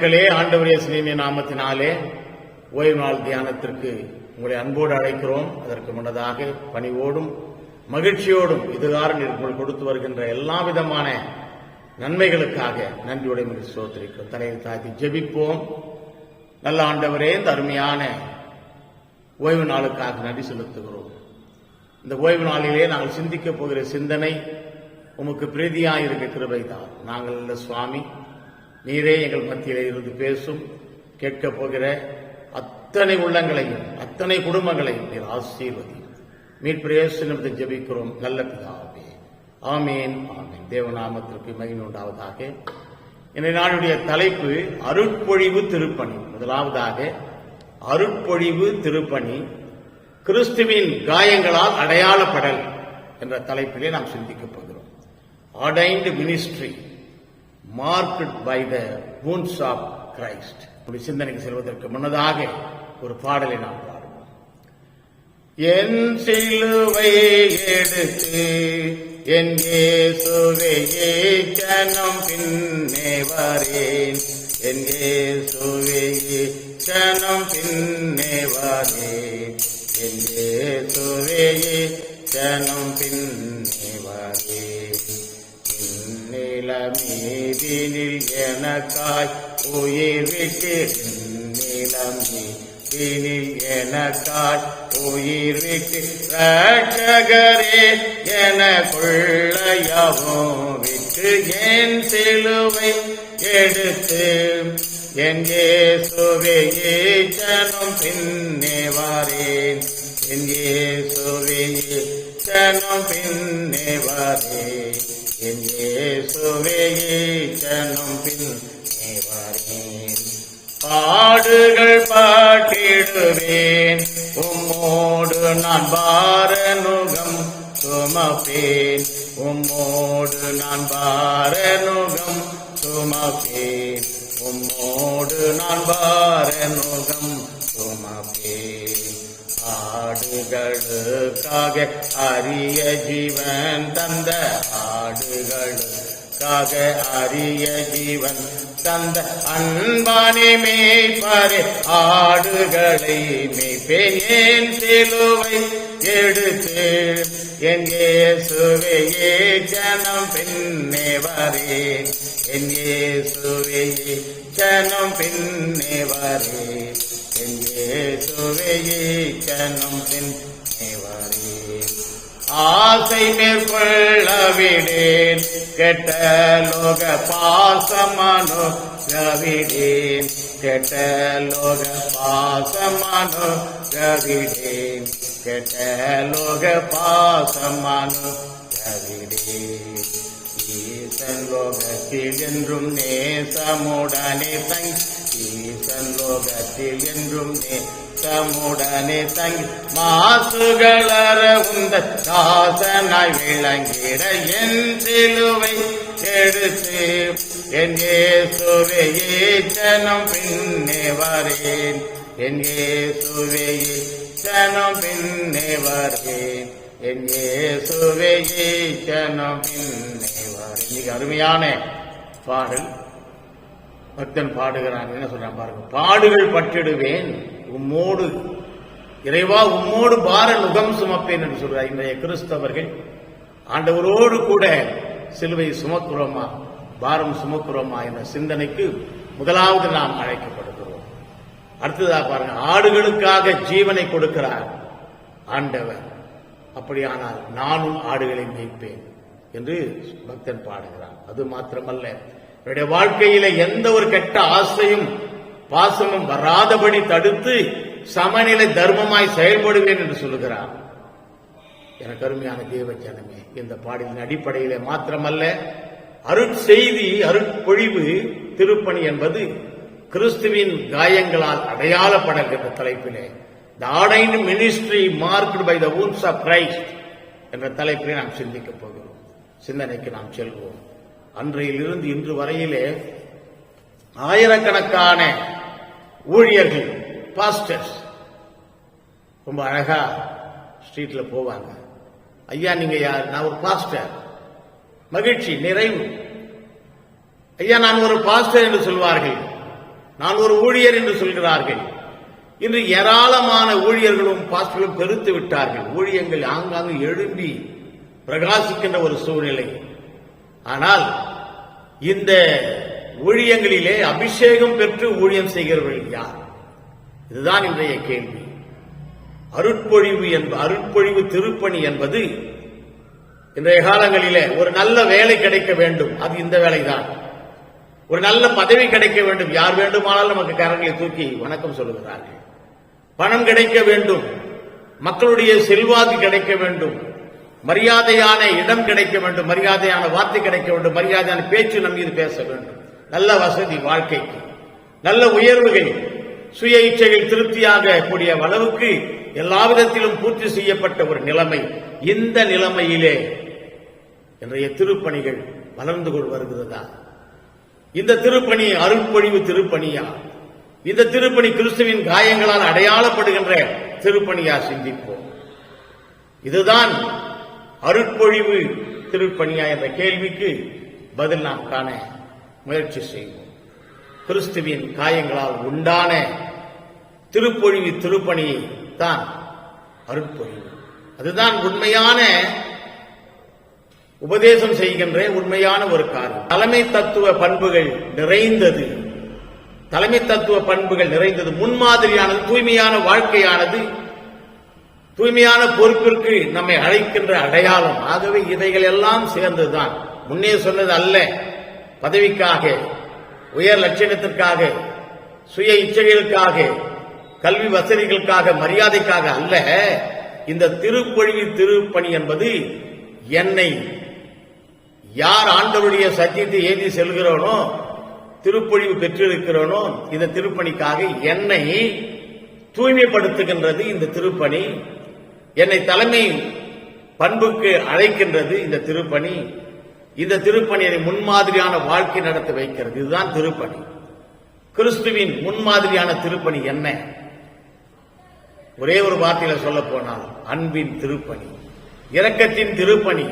மக்களே, ஆண்டவர் இயேசுவின் நாமத்தினாலே ஓய்வு நாள் தியானத்திற்கு உங்களை அன்போடு அழைக்கிறோம். அதற்கு முன்னதாக பணிவோடும் மகிழ்ச்சியோடும் இதுகாரம் உங்களுக்கு கொடுத்து வருகின்ற எல்லா விதமான நன்மைகளுக்காக நன்றியுடன் ஸ்தோத்திரிக்கிறோம். தலையை தாழ்த்தி ஜெபிப்போம். நல்ல ஆண்டவரே, இந்த அருமையான ஓய்வு நாளுக்காக நன்றி செலுத்துகிறோம். இந்த ஓய்வு நாளிலே நாங்கள் சிந்திக்கப் போகிற சிந்தனை உமக்கு பிரீதியாயிருக்க கிருபைதான். நாங்கள் இல்ல சுவாமி, நீரே எங்கள் மத்தியிலே இருந்து பேசும். கேட்கப் போகிற அத்தனை உள்ளங்களையும் அத்தனை குடும்பங்களையும் நீர் ஆசீர்வதி. மீட்பிரேசனத்தை ஜெபிக்கிறோம் நல்ல பிதாவே, ஆமேன் ஆமேன். தேவநாமத்திற்கு மகிமை உண்டாவதாக. இன்றைய நாளுடைய தலைப்பு அருட்பொழிவு திருப்பணி. முதலாவதாக அருட்பொழிவு திருப்பணி, கிறிஸ்துவின் காயங்களால் அடையாளப்படல் என்ற தலைப்பிலே நாம் சிந்திக்கப் போகிறோம். Ordained ministry marked by the wounds of Christ. சிந்தனைக்கு செல்வதற்கு முன்னதாக ஒரு பாடலை நாம் பாடுவோம். என் சிலுவையை எடுத்து என் இயேசுவையே கனம் பின்னே வரேன், என் இயேசுவையே கனம் பின்னே வரேன், என் இயேசுவையே கனம் பின்னே வரேன். நிலமீதினில் எனக்காய் உயிர் விட்டு, நிலமீதினில் எனக்காய் உயிர் விட்டு, ரட்சகரே எனக்குள்ளையவும் விட்டு, என் சிலுவை எடுத்து என் இயேசுவையே கனம் பின்னே வரேன், என் இயேசுவையே கனம் பின்னே வரேன், என் இயேசுவையே கனம் பின்னே வரேன். பாடுகள் பாட்டிடுவேன், உம்மோடு நான் பாரநுகம் சுமப்பேன், உம்மோடு நான் பாரநுகம் சுமப்பேன், உம்மோடு நான் பாரநுகம் சுமப்பேன். ஆடுகளுக்காக அரிய ஜீவன் தந்த, ஆடுகளுக்காக அரிய ஜீவன் தந்த அன்பானே மேய்ப்பரே, ஆடுகளை மேய்ப்பேன். என் சிலுவை எடுத்து என் இயேசுவையே கனம் பின்னே வரேன், என் இயேசுவையே கனம் பின்னே வரேன், என் இயேசுவையே கனம் பின்னே வரேன். ஆசை மேற்கொள்ள விடேன், கெட்ட லோக பாசமானோ கவிடேன், கெட்ட லோக பாசமானோ கவிடேன், கெட்ட லோக பாசமானோ கவிடேன். ஈசன் லோகத்தில் என்றும் நேசமுடனே தங்கி, ஈசன் லோகத்தில் என்றும் நேசமுடனே தங்கி, மாசுகளற உந்த தாசனாய் விளங்கிட, என் சிலுவை எடுத்து என் இயேசுவையே கனம் பின்னே வரேன், என் இயேசுவையே கனம் பின்னே வரேன், என் இயேசுவையே கனம் பின்னே வரேன். இன்னைக்கு அருமையான பாடல் பக்தன் பாடுகிறான். என்ன சொல்றான் பாருங்க. பாடுகள் பற்றிடுவேன் உம்மோடு, இறைவா உம்மோடு பார நுகம் சுமப்பேன் என்று சொல்றார். இன்றைய கிறிஸ்தவர்கள் ஆண்டவரோடு கூட சிலுவை சுமக்குறோமா, பாரம் சுமக்குறோமா என்ற சிந்தனைக்கு முதலாவது நாம் அழைக்கப்படுகிறோம். அடுத்ததாக பாருங்க, ஆடுகளுக்காக ஜீவனை கொடுக்கிறார் ஆண்டவர். அப்படியானால் நானும் ஆடுகளை மேய்ப்பேன் என்று பக்தன் பாடுகிறான். அது மாத்திரமல்ல, என்னுடைய வாழ்க்கையில எந்த ஒரு கெட்ட ஆசையும் பாசமும் வராதபடி தடுத்து சமநிலை தர்மமாய் செயல்படுவேன் என்று சொல்லுகிறார். எனக்கு அருமையான தேவ ஜனமே, இந்த பாடலின் அடிப்படையிலே மாத்திரமல்ல, அருட்செய்தி அருட்பொழிவு திருப்பணி என்பது கிறிஸ்துவின் காயங்களால் அடையாளப்படல் என்ற தலைப்பிலே, the ordained ministry marked by the wounds of Christ என்ற தலைப்பிலே நாம் சிந்திக்கப் போகிறோம். சிந்தனைக்கு நாம் செல்வோம். அன்றையிலிருந்து இன்று வரையிலே ஆயிரக்கணக்கான ஊழியர்கள், பாஸ்டர்ஸ் ரொம்ப அழகா ஸ்ட்ரீட்ல போவாங்க. ஐயா நீங்க யார்? நான் ஒரு பாஸ்டர். மகிழ்ச்சி, நிறைவு. ஐயா நான் ஒரு பாஸ்டர் என்று சொல்வார்கள். நான் ஒரு ஊழியர் என்று சொல்கிறார்கள். இன்று ஏராளமான ஊழியர்களும் பாஸ்டர்களும் பெருத்து விட்டார்கள். ஊழியங்கள் ஆங்காங்கு எழும்பி பிரகாசிக்கின்ற ஒரு சூழ்நிலை. ஆனால் இந்த ஊழியங்களிலே அபிஷேகம் பெற்று ஊழியம் செய்கிறவர்கள் யார்? இதுதான் இன்றைய கேள்வி. அருட்பொழிவு திருப்பணி என்பது இன்றைய காலங்களிலே ஒரு நல்ல வேலை கிடைக்க வேண்டும், அது இந்த வேலைதான். ஒரு நல்ல பதவி கிடைக்க வேண்டும், யார் வேண்டுமானாலும் நமக்கு கரங்களை தூக்கி வணக்கம் சொல்லுகிறார்கள். பணம் கிடைக்க வேண்டும், மக்களுடைய செல்வாக்கு கிடைக்க வேண்டும், மரியாதையான இடம் கிடைக்க வேண்டும், மரியாதையான வார்த்தை கிடைக்க வேண்டும், மரியாதையான பேச்சு நம் மீது பேச வேண்டும், நல்ல வசதி வாழ்க்கைக்கு, நல்ல உயர்வுகள், சுய இச்சைகள் திருப்தியாக கூடிய அளவுக்கு எல்லா விதத்திலும் பூர்த்தி செய்யப்பட்ட ஒரு நிலைமை. இந்த நிலைமையிலே இன்றைய திருப்பணிகள் வளர்ந்து கொண்டு வருகிறதா? இந்த திருப்பணி அருட்பொழிவு திருப்பணியா? இந்த திருப்பணி கிறிஸ்துவின் காயங்களால் அடையாளப்படுகின்ற திருப்பணியா? சிந்திப்போம். இதுதான் அருட்பொழிவு திருப்பணியா என்ற கேள்விக்கு பதில் நாம் காண முயற்சி செய்வோம். கிறிஸ்துவின் காயங்களால் உண்டான திருப்பொழிவு திருப்பணியை தான் அருட்பொழிவு. அதுதான் உண்மையான உபதேசம் செய்கின்ற உண்மையான ஒரு காரியம். தலைமை தத்துவ பண்புகள் நிறைந்தது, தலைமை தத்துவ பண்புகள் நிறைந்தது, முன்மாதிரியானது, தூய்மையான வாழ்க்கையானது, தூய்மையான பொறுப்பிற்கு நம்மை அழைக்கின்ற அடையாளம். ஆகவே இவைகள் எல்லாம் சேர்ந்ததுதான். முன்னே சொன்னது அல்ல, பதவிக்காக, உயர் லட்சணத்திற்காக, சுய இச்சைகளுக்காக, கல்வி வசதிகளுக்காக, மரியாதைக்காக அல்ல. இந்த திருப்பொழிவு திருப்பணி என்பது என்னை யார் ஆண்டவருடைய சத்தியத்தை ஏந்தி செல்கிறோனோ, திருப்பொழிவு பெற்றிருக்கிறோனோ, இந்த திருப்பணிக்காக என்னை தூய்மைப்படுத்துகின்றது இந்த திருப்பணி. என்னை தலைமை பண்புக்கு அழைக்கின்றது இந்த திருப்பணி. இந்த திருப்பணியை முன்மாதிரியான வாழ்க்கை நடத்த வைக்கிறது. இதுதான் திருப்பணி. கிறிஸ்துவின் முன்மாதிரியான திருப்பணி என்ன? ஒரே ஒரு வார்த்தையில சொல்ல போனால் அன்பின் திருப்பணி, இரக்கத்தின் திருப்பணி,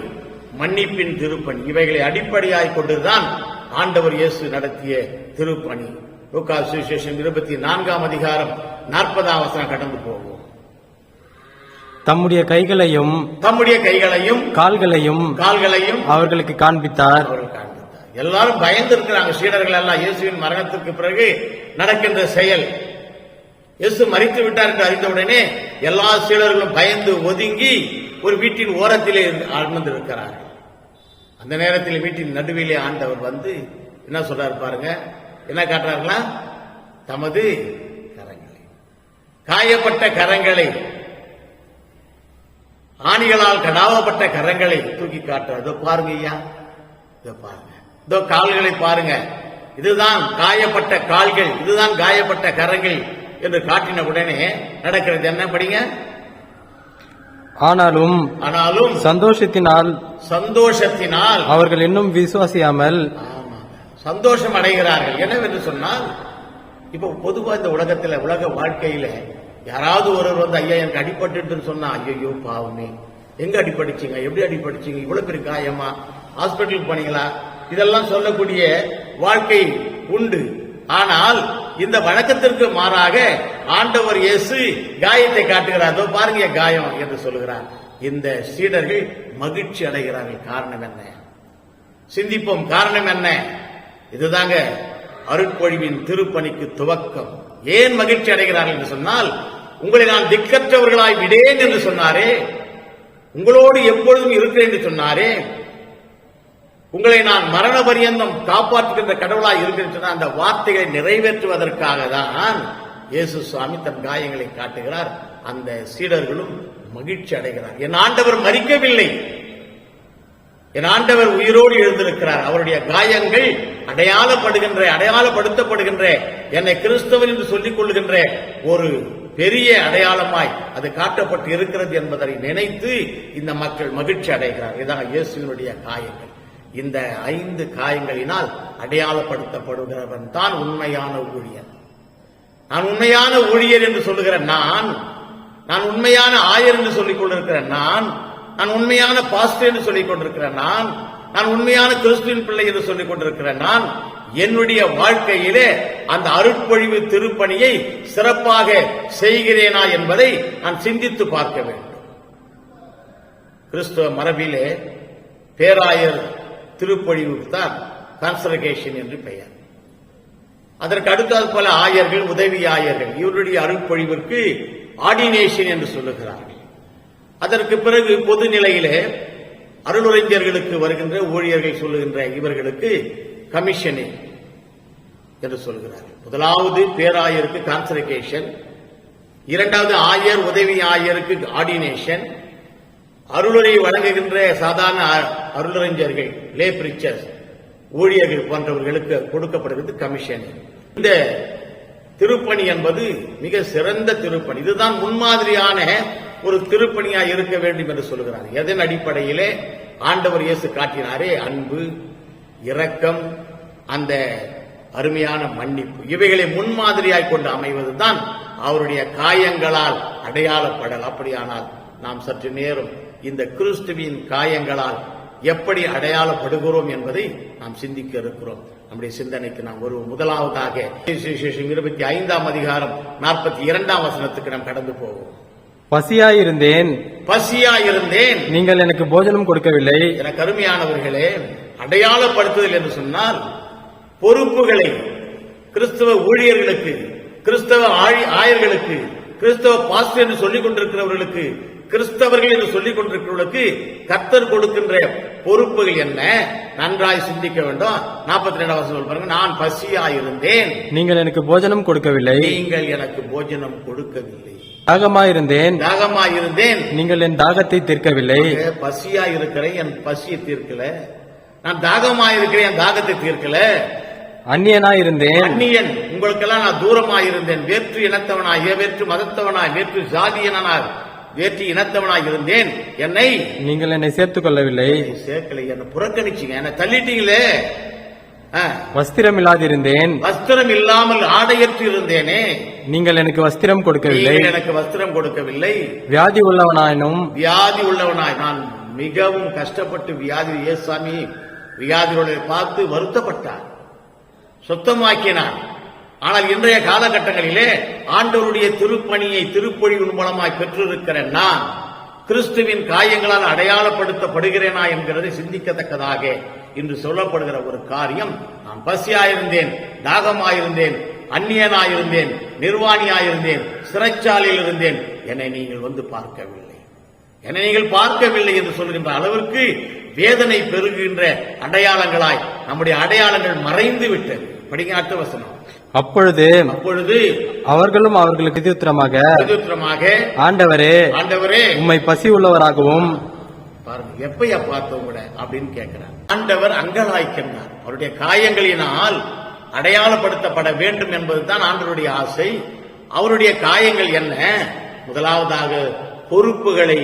மன்னிப்பின் திருப்பணி. இவைகளை அடிப்படையாய் கொண்டுதான் ஆண்டவர் இயேசு நடத்திய திருப்பணி. லூக்கா சுவிசேஷம் 24ஆம் அதிகாரம் 40ஆம் வசனம் கடந்து போவோம். தம்முடைய கைகளையும் கால்களையும் அவர்களுக்கு காண்பித்தார். எல்லாரும் பயந்து இருக்கிறாங்க. சீடர்கள் எல்லாம் இயேசுவின் மரணத்திற்கு பிறகு நடக்கின்ற செயல். இயேசு மரித்து விட்டார் என்று அறிந்தவுடனே எல்லா சீடர்களும் பயந்து ஒதுங்கி ஒரு வீட்டின் ஓரத்திலே அமர்ந்திருக்கிறார்கள். அந்த நேரத்தில் வீட்டின் நடுவிலே ஆண்டவர் வந்து என்ன சொல்றாரு பாருங்க, என்ன காட்டுறார்களா? தமது கரங்களை, காயப்பட்ட கரங்களை, ஆணிகளால் கடாவப்பட்ட கரங்களை தூக்கி காட்டுறார். இதோ பாருங்க ஐயா, இதோ பாருங்க, இதோ கால்களை பாருங்க, இதுதான் காயப்பட்ட கால்கள், இதுதான் காயப்பட்ட கரங்கள் என்று காட்டின உடனே நடக்கிறது என்ன? படிங்க. ஆனாலும் சந்தோஷத்தினால் அவர்கள் இன்னும் விசுவாசியாமல் சந்தோஷம் அடைகிறார்கள். என்னவென்று சொன்னால், இப்ப பொதுவா இந்த உலகத்துல, உலக வாழ்க்கையில யாராவது ஒருவர் வந்து ஐயா எனக்கு அடிபட்டு சொன்னா, ஐயோ பாவமே, எங்க அடிபடிச்சீங்க, எப்படி அடிபடிச்சீங்க, இவ்வளவு பெரிய காயமா, ஹாஸ்பிட்டலுக்கு போனீங்களா, இதெல்லாம் சொல்லக்கூடிய வாழ்க்கை உண்டு. ஆனால் இந்த வழக்கத்திற்கு மாறாக ஆண்டவர் இயேசு காயத்தை காட்டுகிறார். பாருங்க காயம் என்று சொல்லுகிறார். இந்த சீடர்கள் மகிழ்ச்சி அடைகிறார்கள். காரணம் என்ன? சிந்திப்போம். காரணம் என்ன? இதுதாங்க அருட்பொழிவின் திருப்பணிக்கு துவக்கம். ஏன் மகிழ்ச்சி அடைகிறார்கள் என்று சொன்னால், உங்களை நான் திக்கற்றவர்களாய் விடேன் என்று சொன்னாரே, உங்களோடு எப்பொழுதும் இருக்கிறேன் என்று சொன்னாரே, உங்களை நான் மரண பரியந்தம் காப்பாற்றுகின்ற கடவுளாய் இருக்கிறேன், அந்த வார்த்தைகளை நிறைவேற்றுவதற்காக தான் இயேசு சுவாமி தன் காயங்களை காட்டுகிறார். அந்த சீடர்களும் மகிழ்ச்சி அடைகிறார். என் ஆண்டவர் மரிக்கவில்லை, என் ஆண்டவர் உயிரோடு எழுந்திருக்கிறார். அவருடைய காயங்கள் அடையாளப்படுத்தப்படுகின்ற, என்னை கிறிஸ்தவன் என்று சொல்லிக் கொள்கின்ற ஒரு பெரிய அடையாளமாய் அது காட்டப்பட்டு இருக்கிறது என்பதை நினைத்து இந்த மக்கள் மகிழ்ச்சி அடைகிறார். இதான் இயேசுவினுடைய காயங்கள். இந்த 5 காயங்களினால் அடையாளப்படுத்தப்படுகிறவன் தான் உண்மையான ஊழியர். நான் உண்மையான ஊழியர் என்று சொல்லுகிற நான் உண்மையான ஆயர் என்று சொல்லிக் கொண்டிருக்கிற நான் உண்மையான பாஸ்டர் என்று சொல்லிக் கொண்டிருக்கிற நான் நான் உண்மையான கிறிஸ்துவின் பிள்ளை என்று சொல்லிக் கொண்டிருக்கிறேன். நான் என்னுடைய வாழ்க்கையிலே அந்த அருட்பொழிவு திருப்பணியை சிறப்பாக செய்கிறேனா என்பதை நான் சிந்தித்து பார்க்க வேண்டும். கிறிஸ்துவ மரபிலே பேராயர் திருப்பொழிவுக்கு தான் கான்சரகேஷன் என்று பெயர். அதற்கு அடுத்தது போல ஆயர்கள், உதவி ஆயர்கள், இவருடைய அருட்பொழிவிற்கு ஆர்டினேஷன் என்று சொல்லுகிறார்கள். அதற்கு பிறகு பொது நிலையிலே அருளுரைஞர்களுக்கு வருகின்ற ஊழியர்கள் சொல்லுகின்ற இவர்களுக்கு கமிஷனிங் என்று சொல்கிறார்கள். முதலாவது பேராயருக்கு கான்சரகேஷன், இரண்டாவது ஆயர் உதவி ஆயருக்கு ஆர்டினேஷன், அருளுரை வழங்குகின்ற சாதாரண அருளுரைஞர்கள், லே பிரிச்சர்ஸ், ஊழியர்கள் போன்றவர்களுக்கு கொடுக்கப்படுகிறது கமிஷன். இந்த திருப்பணி என்பது மிக சிறந்த திருப்பணி. இதுதான் முன்மாதிரியான ஒரு திருப்பணியா இருக்க வேண்டும் என்று சொல்கிறார். எதன் அடிப்படையிலே? ஆண்டவர் இயேசு காட்டினாரே அன்பு, இரக்கம், அந்த அருமையான மன்னிப்பு, இவைகளை முன்மாதிரியாய் கொண்டு அமைவதுதான் அவருடைய காயங்களால் அடையாளப்படல். அப்படியானால் நாம் சற்று நேரம் இந்த கிறிஸ்துவின் காயங்களால் எப்படி அடையாளப்படுகிறோம் என்பதை நாம் சிந்திக்க இருக்கிறோம். நம்முடைய சிந்தனைக்கு நாம் வருவோம். முதலாவதாக 25ஆம் அதிகாரம் 42ஆம் வசனத்துக்கு நாம் கடந்து போவோம். பசியாயிருந்தேன், நீங்கள் எனக்கு போஜனம் கொடுக்கவில்லை. எனக்கு அருமையானவர்களே, அடையாளப்படுத்துதல் என்று சொன்னால் பொறுப்புகளை கிறிஸ்தவ ஊழியர்களுக்கு, கிறிஸ்தவ ஆயர்களுக்கு, கிறிஸ்தவ பாஸ்டர் என்று சொல்லிக் கொண்டிருக்கிறவர்களுக்கு, கிறிஸ்தவர்கள் என்று சொல்லிக் கொண்டிருக்கிறவர்களுக்கு கர்த்தர் கொடுக்கின்ற பொறுப்புகள் என்ன? நன்றாய் சிந்திக்க வேண்டும். 42ஆம் வசனம் பாருங்க. நான் பசியாயிருந்தேன், நீங்கள் எனக்கு போஜனம் கொடுக்கவில்லை. தாகமாயிருந்தேன், நீங்கள் என் தாகத்தை தீர்க்கவில்லை. பசியாயிருக்கிறேன், என் பசியை தீர்க்கல. நான் தாகமாயிருக்கிறேன், என் தாகத்தை தீர்க்கல. அந்நியனாயிருந்தேன், அந்நியன், உங்களுக்கெல்லாம் நான் தூரமாயிருந்தேன். வேற்று இனத்தவனாய், வேற்று மதத்தவனாய், வேற்று ஜாதியனாய், வேற்று இனத்தவனாய் இருந்தேன். நீங்கள் என்னை சேர்த்துக் கொள்ளவில்லை. சேர்க்கலை, என்னை புறக்கணிச்சீங்க, என்னை தள்ளிட்டீங்களே. வஸ்திரம் இல்லாதிருந்தேன், வஸ்திரம் இல்லாமல் ஆடையற்று இருந்தேனே. நீங்கள் எனக்கு வஸ்திரம் கொடுக்கவில்லை. எனக்கு வஸ்திரம் கொடுக்கவில்லை. வியாதி உள்ளவனாயினும், நான் மிகவும் கஷ்டப்பட்டு வியாதி, ஏசாமி வியாதியோட பார்த்து வருத்தப்பட்டார், சுத்தமாக்கினார். ஆனால் இன்றைய காலகட்டங்களிலே ஆண்டவருடைய திருப்பணியை திருப்பொழிவின் மூலமாய் பெற்றிருக்கிற நான் கிறிஸ்துவின் காயங்களால் அடையாளப்படுத்தப்படுகிறேனா என்கிறதை சிந்திக்கத்தக்கதாக இன்று சொல்லப்படுகிற ஒரு காரியம். நான் பசியாயிருந்தேன், தாகமாயிருந்தேன், அந்நியனாயிருந்தேன், நிர்வாணியாயிருந்தேன், சிறைச்சாலையில் இருந்தேன், என்னை நீங்கள் வந்து பார்க்கவில்லை, என்னை நீங்கள் பார்க்கவில்லை என்று சொல்கின்ற அளவிற்கு வேதனை பெருகின்ற அடையாளங்களாய் நம்முடைய அடையாளங்கள் மறைந்து விட்டது. படிங்க அடுத்த வசனம். அப்பொழுது அவர்களும் அவர்களுக்கு எதிர்த்தரமாக, ஆண்டவரே, உம்மை பசி உள்ளவராகவும், பாருங்க எப்பயா பார்த்தோம் கூட அப்படின்னு கேட்கிறார். ஆண்டவர் அங்கலாய்க்கின்றார். அவருடைய காயங்களினால் அடையாளப்படுத்தப்பட வேண்டும் என்பதுதான் ஆண்டவருடைய ஆசை. அவருடைய காயங்கள் என்ன? முதலாவதாக பொறுப்புகளை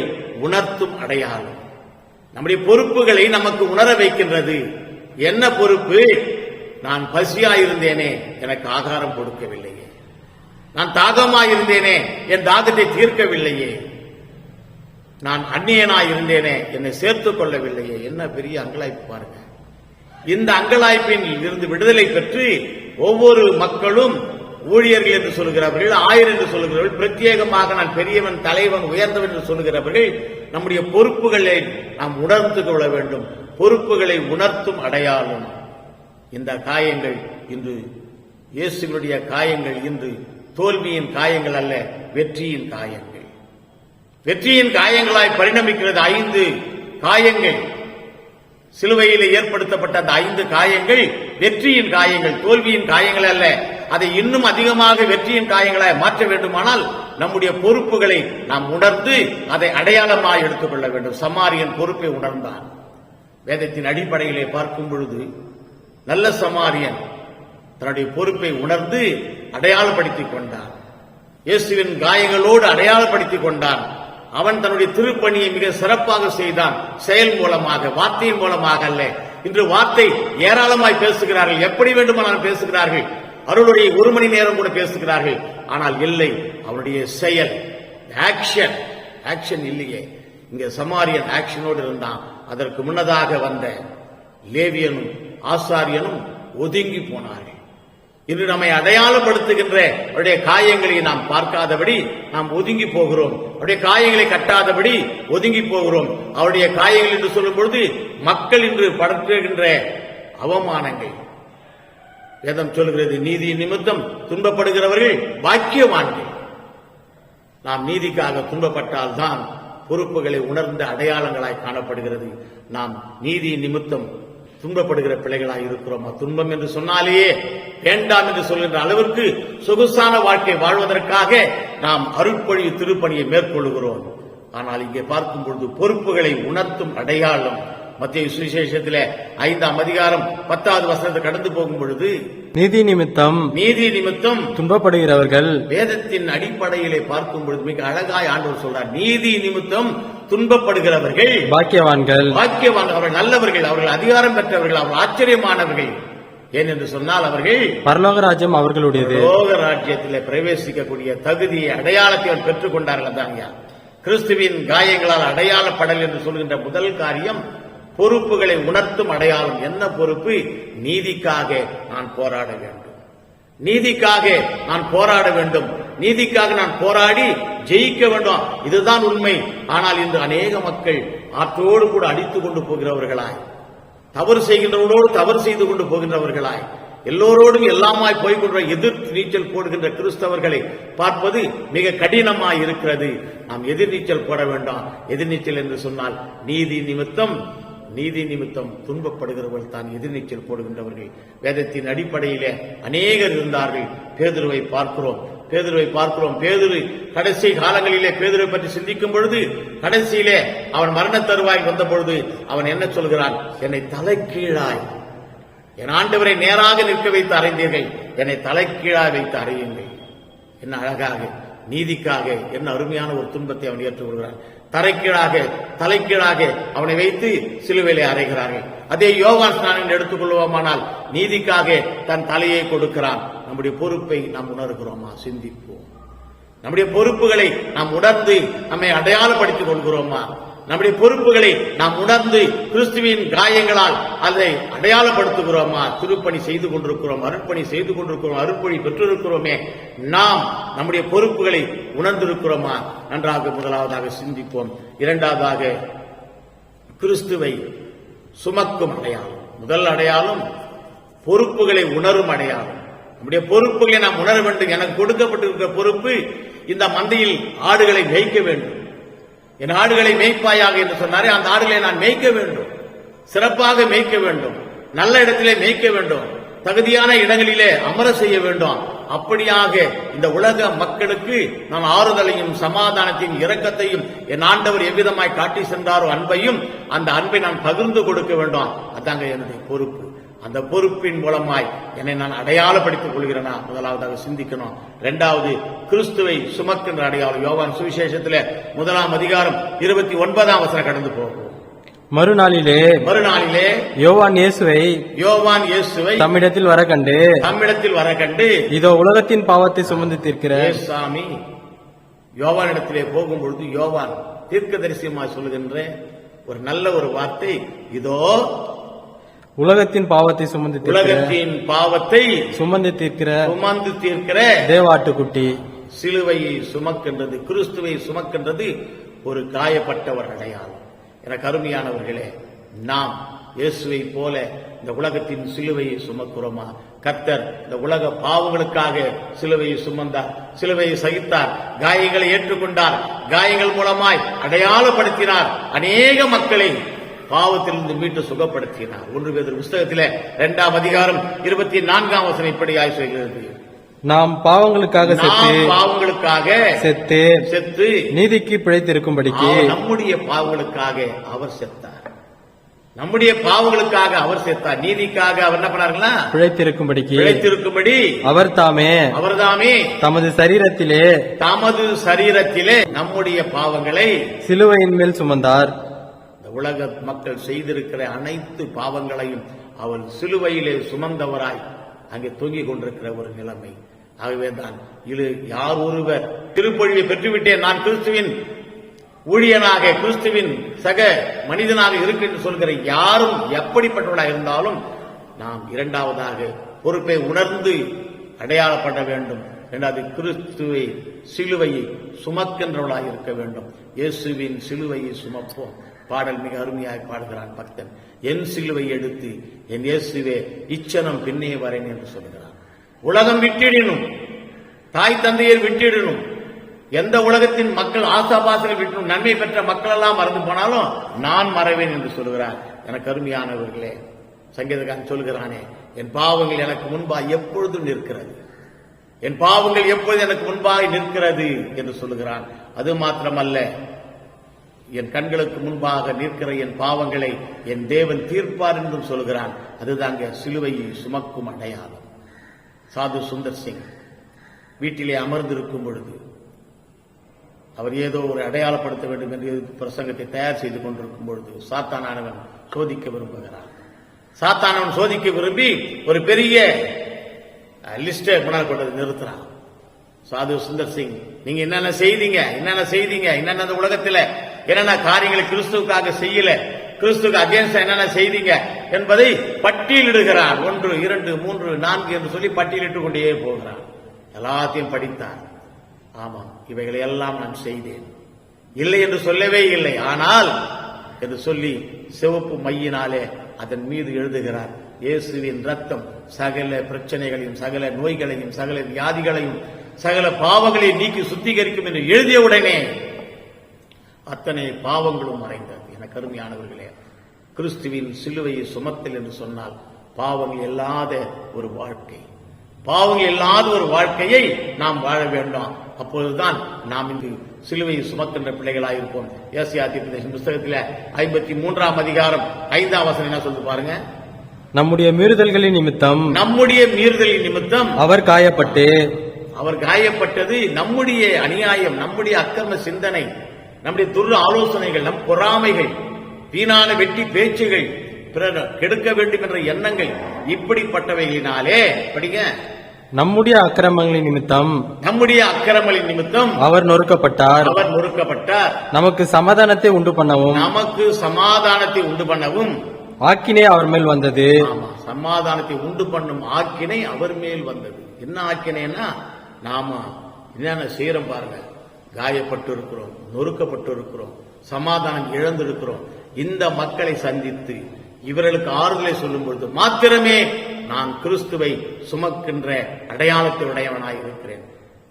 உணர்த்தும் அடையாளம். நம்முடைய பொறுப்புகளை நமக்கு உணர வைக்கின்றது. என்ன பொறுப்பு? நான் பசியாயிருந்தேனே, எனக்கு ஆகாரம் கொடுக்கவில்லையே. நான் தாகமாயிருந்தேனே, என் தாகத்தை தீர்க்கவில்லையே. நான் அந்நியனாயிருந்தேனே, என்னை சேர்த்துக் கொள்ளவில்லையே. என்ன பெரிய அங்கலாய்ப்பு பாருங்க. இந்த அங்கலாய்ப்பில் இருந்து விடுதலை பெற்று ஒவ்வொரு மக்களும் ஊழியர்கள் என்று சொல்கிறவர்கள், ஆயர் என்று சொல்கிறவர்கள், பிரத்யேகமாக நான் பெரியவன், தலைவன், உயர்ந்தவன் என்று சொல்கிறவர்கள் நம்முடைய பொறுப்புகளை நாம் உணர்ந்து கொள்ள வேண்டும். பொறுப்புகளை உணர்த்தும் அடையாளம். இந்த காயங்கள் இன்று இயேசுவினுடைய காயங்கள் இன்று தோல்வியின் காயங்கள் அல்ல, வெற்றியின் காயங்கள். வெற்றியின் காயங்களாய் பரிணமிக்கிறது. 5 காயங்கள், சிலுவையில் ஏற்படுத்தப்பட்ட அந்த 5 காயங்கள் வெற்றியின் காயங்கள், தோல்வியின் காயங்கள் அல்ல. அதை இன்னும் அதிகமாக வெற்றியின் காயங்களாய் மாற்ற வேண்டுமானால் நம்முடைய பொறுப்புகளை நாம் உணர்ந்து அதை அடையாளமாக எடுத்துக்கொள்ள வேண்டும். சமாரியன் பொறுப்பை உணர்ந்தான். வேதத்தின் அடிப்படையிலே பார்க்கும் பொழுது நல்ல சமாரியன் தன்னுடைய பொறுப்பை உணர்ந்து அடையாளப்படுத்திக் கொண்டான். இயேசுவின் காயங்களோடு அடையாளப்படுத்திக் கொண்டான். அவன் தன்னுடைய திருப்பணியை மிக சிறப்பாக செய்தான். செயல் மூலமாக, வார்த்தையின் மூலமாக அல்ல. இன்று வார்த்தை ஏராளமாய் பேசுகிறார்கள், எப்படி வேண்டுமானாலும் பேசுகிறார்கள், அருளுடைய 1 மணி நேரம் கூட பேசுகிறார்கள். ஆனால் இல்லை, அவருடைய செயல், ஆக்ஷன் இல்லையே. இங்க சமாரியன் ஆக்ஷனோடு இருந்தான். அதற்கு முன்னதாக வந்த லேவியனும் ஆசாரியனும் ஒதுங்கி போனார்கள். இன்று நம்மை அடையாளப்படுத்துகின்ற அவருடைய காயங்களை நாம் பார்க்காதபடி நாம் ஒதுங்கி போகிறோம். அவருடைய காயங்களை கட்டாதபடி ஒதுங்கி போகிறோம். அவருடைய காயங்கள் என்று சொல்லும் பொழுது மக்கள் இன்று படுத்துகின்ற அவமானங்கள். வேதம் சொல்கிறது, நீதி நிமித்தம் துன்பப்படுகிறவர்கள் பாக்கியவான்கள். நாம் நீதிக்காக துன்பப்பட்டால் தான் பொறுப்புகளை உணர்ந்த அடையாளங்களாய் காணப்படுகிறது. நாம் நீதி நிமித்தம் துன்பப்படுகிற பிள்ளைகளாய் இருக்கிறோமா? துன்பம் என்று சொன்னாலேயே வேண்டாம் என்று சொல்கின்ற அளவிற்கு சொகுசான வாழ்க்கை வாழ்வதற்காக நாம் அருட்பொழி திருப்பணியை மேற்கொள்கிறோம். ஆனால் இங்கே பார்க்கும் பொழுது பொறுப்புகளை உணர்த்தும் அடையாளம் மத்திய சுவிசேஷத்திலே 5ஆம் அதிகாரம் 10வது வசனத்தை கடந்து போகும் பொழுது, நீதி நிமித்தம் துன்பப்படுகிறவர்கள், வேதத்தின் அடிப்படையிலே பார்க்கும் பொழுது மிக அழகாய் ஆண்டவர் சொல்றார், நீதி நிமித்தம் துன்பப்படுகிறவர்கள் பாக்கியவான்கள். அவர்கள் நல்லவர்கள், அவர்கள் அதிகாரம் பெற்றவர்கள், அவர்கள் ஆச்சரியமானவர்கள். ஏனென்று சொன்னால் அவர்கள் பரலோக ராஜ்யம் அவர்களுடையது. பரலோக ராஜ்யத்திலே பிரவேசிக்கக்கூடிய தகுதியை அடையாளத்தை அவர் பெற்றுக் கொண்டார்கள். தான் கிறிஸ்துவின் காயங்களால் அடையாளப்படல் என்று சொல்கின்ற முதல் காரியம் பொறுப்புகளை உணர்த்தும் அடையாளம். என்ன பொறுப்பு? நீதிக்காக நான் போராட வேண்டும். நீதிக்காக நான் போராட வேண்டும். நீதிக்காக நான் போராடி ஜெயிக்க வேண்டும். இதுதான் உண்மை. ஆனால் இன்று அநேக மக்கள் ஆற்றோடு கூட அடித்துக் கொண்டு போகிறவர்களாய், தவறு செய்கின்றவர்களோடு தவறு செய்து கொண்டு போகின்றவர்களாய், எல்லோரோடும் எல்லாமாய் போய்கொண்ட எதிர் நீச்சல் போடுகின்ற கிறிஸ்தவர்களை பார்ப்பது மிக கடினமாய் இருக்கிறது. நாம் எதிர்நீச்சல் போட வேண்டாம். எதிர்நீச்சல் என்று சொன்னால் நீதி நிமித்தம் துன்பப்படுகிறவர்கள் தான் எதிர்நீச்சல் போடுகின்றவர்கள். வேதத்தின் அடிப்படையிலே அநேகர் இருந்தார்கள். பேதுருவை பார்க்கிறோம். பேதுரு கடைசி காலங்களிலே பேதுருவை பற்றி சிந்திக்கும் பொழுது, கடைசியிலே அவன் மரண தருவாய் வந்த பொழுது அவன் என்ன சொல்கிறான்? என்னை தலைகீழாய், என் ஆண்டவரை நேராக நிற்க வைத்து அறைந்தீர்கள், என்னை தலைகீழாய் வைத்து அறையுங்கள். என்ன அழகாக, நீதிக்காக என்ன அருமையான ஒரு துன்பத்தை அவன் ஏற்றுக்கொள்கிறான். தலைக்கீழாக அவனை வைத்து சிலுவையிலே அறைகிறார்கள். அதே யோவான் ஸ்நானன் எடுத்துக்கொள்வோமானால் நீதிக்காக தன் தலையை கொடுக்கிறான். நம்முடைய பொறுப்பை நாம் உணர்கிறோமா? சிந்திப்போம். நம்முடைய பொறுப்புகளை நாம் உணர்ந்து நம்மை அடையாளப்படுத்திக் கொள்கிறோமா? நம்முடைய பொறுப்புகளை நாம் உணர்ந்து கிறிஸ்துவின் காயங்களால் அதை அடையாளப்படுத்துகிறோமா? திருப்பணி செய்து கொண்டிருக்கிறோம், அருட்பணி செய்து கொண்டிருக்கிறோம், அருட்பணி பெற்றிருக்கிறோமே. நாம் நம்முடைய பொறுப்புகளை உணர்ந்திருக்கிறோமா? நன்றாக முதலாவதாக சிந்திப்போம். இரண்டாவதாக கிறிஸ்துவை சுமக்கும் அடையாளம். முதல் அடையாளம் பொறுப்புகளை உணரும் அடையாளம். நம்முடைய பொறுப்புகளை நாம் உணர வேண்டும். எனக்கு கொடுக்கப்பட்டிருக்கிற பொறுப்பு இந்த மந்தையில் ஆடுகளை மேய்க்க வேண்டும். என் ஆடுகளை மேய்ப்பாயாக என்று சொன்னாரே, அந்த ஆடுகளை நான் மேய்க்க வேண்டும், சிறப்பாக மேய்க்க வேண்டும், நல்ல இடத்திலே மேய்க்க வேண்டும், தகுதியான இடங்களிலே அமர செய்ய வேண்டும். அப்படியாக இந்த உலக மக்களுக்கு நான் ஆறுதலையும் சமாதானத்தையும் இரக்கத்தையும் என் ஆண்டவர் எவ்விதமாய் காட்டி சென்றாரோ அன்பையும், அந்த அன்பை நான் பகிர்ந்து கொடுக்க வேண்டும். அதாங்க என்னுடைய பொறுப்பு. அந்த பொறுப்பின் மூலமாய் என்னை நான் அடையாளப்படுத்திக் கொள்கிறேனா? முதலாவதாக சிந்திக்கணும். இரண்டாவது, கிறிஸ்துவை சுமக்கின்ற அடையாளம். யோவான் சுவிசேஷத்திலே 1ஆம் அதிகாரம் 29ஆம் வசனம் கடந்து போகும். மறுநாளிலே யோவான் இயேசுவை தம்மிடத்தில் வர கண்டு இதோ உலகத்தின் பாவத்தை சுமந்து தீர்க்கிற சாமி யோவானிடத்திலே போகும் பொழுது யோவான் தீர்க்கதரிசியமாய் சொல்லுகின்ற ஒரு நல்ல ஒரு வார்த்தை, இதோ உலகத்தின் பாவத்தை சுமந்து தீர்க்கிற தேவாட்டுக்குட்டி. சிலுவையை சுமக்கின்றது, கிறிஸ்துவை சுமக்கின்றது ஒரு காயப்பட்டவர் அடையாளம். எனக்கு அருமையானவர்களே, நாம் இயேசுவை போல இந்த உலகத்தின் சிலுவையை சுமக்கிறோமா? கர்த்தர் இந்த உலக பாவங்களுக்காக சிலுவையை சுமந்தார், சிலுவையை சகித்தார், காயங்களை ஏற்றுக்கொண்டார், காயங்கள் மூலமாய் அடையாளப்படுத்தினார், அநேக மக்களை பாவத்திலிருந்து மீட்டு சுகப்படுத்தினார். 1 பேதுரு புஸ்தகத்திலே 2ஆம் அதிகாரம் 24ஆம் வசனம் இப்படியாய் சொல்கிறது, நாம் பாவங்களுக்காக செத்து நீதிக்கு பிழைத்திருக்கும்படிக்கு நம்முடைய பாவங்களுக்காக அவர் செத்தார். நம்முடைய பாவங்களுக்காக அவர் செத்தார். நீதிக்காக அவர் என்ன பண்ணார்களா? பிழைத்திருக்கும்படி அவர் தாமே தமது சரீரத்திலே நம்முடைய பாவங்களை சிலுவையின் மேல் சுமந்தார். உலக மக்கள் செய்திருக்கிற அனைத்து பாவங்களையும் அவர் சிலுவையிலே சுமந்தவராய் அங்கே தொங்கிக் கொண்டிருக்கிற ஒரு நிலைமை. ஆகவேதான் யார் ஒருவர் திருப்பொழிவை பெற்றுவிட்டேன், நான் கிறிஸ்துவின் ஊழியனாக கிறிஸ்துவின் சக மனிதனாக இருக்கு என்று சொல்கிற யாரும் எப்படிப்பட்டவர்களாக இருந்தாலும் நாம் இரண்டாவதாக பொறுப்பை உணர்ந்து அடையாளப்பட வேண்டும். இரண்டாவது, கிறிஸ்துவை சிலுவையை சுமக்கின்றவர்களாக இருக்க வேண்டும். இயேசுவின் சிலுவையை சுமப்போம். பாடல் மிக அருமையாய் பாடுகிறான் பக்தன். என் சிலுவை எடுத்து என் இயேசுவே இச்சனம் பின்னே வரேன் என்று சொல்கிறான். உலகம் விட்டிடணும், தாய் தந்தையர் விட்டிடணும், எந்த உலகத்தின் மக்கள் ஆசாபாசங்கள் விட்டு நன்மை பெற்ற மக்கள் எல்லாம் மறந்து போனாலும் நான் மறவேன் என்று சொல்கிறார். எனக்கு அருமையானவர்களே, சங்கீதக்காரன் சொல்கிறானே, என் பாவங்கள் எனக்கு முன்பாக எப்பொழுதும் நிற்கிறது, என் பாவங்கள் எப்பொழுது எனக்கு முன்பாக நிற்கிறது என்று சொல்லுகிறான். அது மாத்திரமல்ல, என் கண்களுக்கு முன்பாக நிற்கிற என் பாவங்களை என் தேவன் தீர்ப்பார் என்றும் சொல்கிறான். அதுதாங்க சிலுவையை சுமக்கும் அடையாளம். சாது சுந்தர் சிங் வீட்டிலே அமர்ந்திருக்கும் பொழுது அவர் ஏதோ ஒரு அடையாளப்படுத்த வேண்டும் என்று பிரசங்கத்தை தயார் செய்து கொண்டிருக்கும் பொழுது சாத்தானவன் சோதிக்க விரும்புகிறான். சாத்தானவன் சோதிக்க விரும்பி ஒரு பெரிய லிஸ்டை முன்னால் கொண்டு நிறுத்துறான். சாது சுந்தர் சிங், நீங்க என்னென்ன செய்தீங்க, என்னென்ன உலகத்தில் என்னென்ன காரியங்களை கிறிஸ்துவுக்காக செய்யல, கிறிஸ்துக்கு அகேன்ஸ்டா என்னென்ன செய்தீங்க என்பதை பட்டியலிடுகிறான். 1, 2, 3, 4 என்று சொல்லி பட்டியலிட்டுக் கொண்டே போகிறான். எல்லாத்தையும் படித்தான். ஆமாம், இவைகளை எல்லாம் நான் செய்தேன், இல்லை என்று சொல்லவே இல்லை, ஆனால் என்று சொல்லி சிவப்பு மையினாலே அதன் மீது எழுதுகிறார். இயேசுவின் ரத்தம் சகல பிரச்சனைகளையும், சகல நோய்களையும், சகல வியாதிகளையும், சகல பாவங்களையும் நீக்கி சுத்திகரிக்கும் என்று எழுதிய உடனே அத்தனை பாவங்களும் மறைந்தது. என கருமையானவர்களே, கிறிஸ்துவின் சிலுவையை சுமத்தல் என்று சொன்னால் பாவங்கள் இல்லாத ஒரு வாழ்க்கை, பாவங்கள் இல்லாத ஒரு வாழ்க்கையை நாம் வாழ வேண்டும். அப்பொழுதுதான் நாம் இங்கு சிலுவையை சுமக்கின்ற பிள்ளைகளாயிருப்போம். ஏசாயா தீர்க்கதரிசி புத்தகத்தில் 53ஆம் அதிகாரம் 5ஆம் வசனம் என்ன சொல்லுது பாருங்க. நம்முடைய மீறுதல்களின் நிமித்தம் அவர் காயப்பட்டது நம்முடைய அநியாயம், நம்முடைய அக்கிரம சிந்தனை, நம்முடைய துர் ஆலோசனைகள், நம் பொறாமைகள், வீணான வெட்டி பேச்சுகள், பிறர் கெடுக்க வேண்டும் என்ற எண்ணங்கள், இப்படிப்பட்டவைகளினாலே படிங்க, நம்முடைய அக்கிரமங்களின் நிமித்தம் அவர் நொறுக்கப்பட்டார். நமக்கு சமாதானத்தை உண்டு பண்ணவும் ஆக்கினை அவர் மேல் வந்தது. சமாதானத்தை உண்டு பண்ணும் ஆக்கினை அவர் மேல் வந்தது. என்ன ஆக்கினைன்னா, நாம என்னென்ன செய்யறோம் பாருங்க. காயப்பட்டு இருக்கிறோம், நொறுக்கப்பட்டு இருக்கிறோம், சமாதானம் இழந்திருக்கிறோம். இந்த மக்களை சந்தித்து இவர்களுக்கு ஆறுதலை சொல்லும் பொழுது மாத்திரமே நான் கிறிஸ்துவை சுமக்கின்ற அடையாளத்தை உடையவனாய் இருக்கிறேன்.